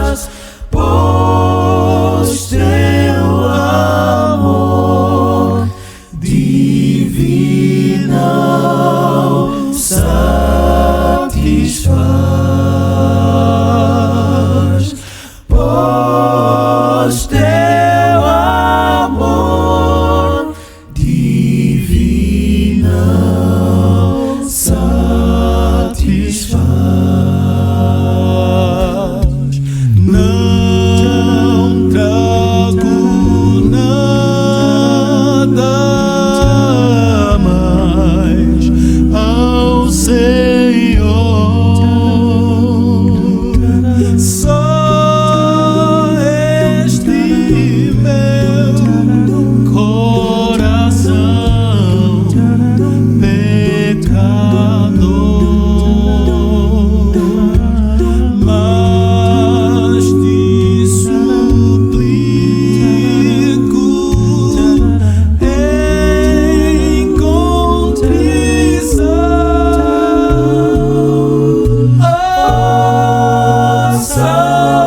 paz, pois teu amor divino satisfaz, pois teu amor divino satisfaz. Não trago nada mais ao Senhor, só este meu coração pecador, mas te suplico em contrição, ó Salvador,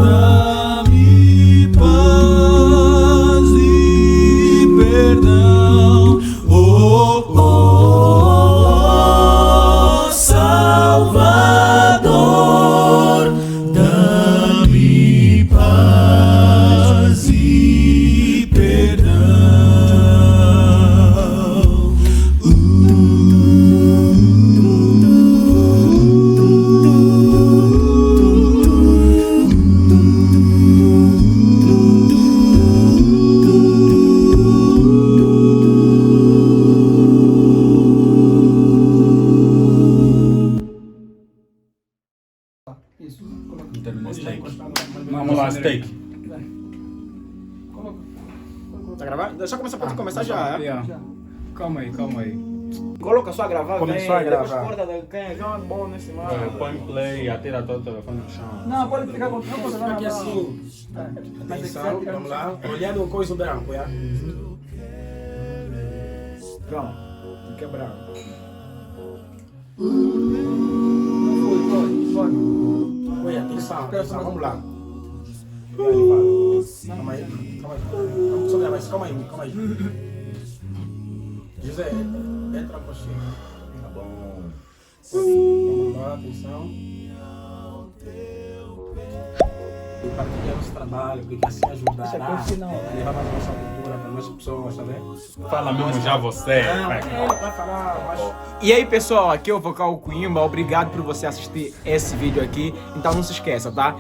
dá-me paz e perdão. Salvador, dá-me paz e perdão. Isso. Vamos lá, steak. Tá gravando? Deixa eu começar, pode começar já, é? Yeah. Calma aí. Coloca só a gravar, Começou a depois gravar. corta de quem é João bom nesse mal. Põe play e atira todo o telefone no chão. Não, pode ficar com Aqui assim, atenção, vamos lá, olhando o coisa branco, já? Pronto, fica branco. Pode. Oi, atenção, vamos lá. Calma aí. Vamos só gravar isso, calma aí. José, entra pra você. Tá bom. Vamos lá, atenção. E partilhar nosso trabalho, porque assim ajudará a levar mais nossa cultura para mais pessoas, tá vendo? Fala mesmo já você. Vai falar, mas... E aí pessoal, aqui é o Vocal Coimbra, obrigado por você assistir esse vídeo aqui. Então não se esqueça, tá?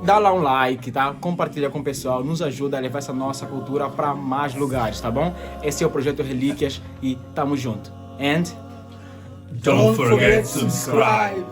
Dá lá um like, tá? Compartilha com o pessoal, nos ajuda a levar essa nossa cultura para mais lugares, tá bom? Esse é o Projeto Relíquias e tamo junto. And Don't forget to subscribe.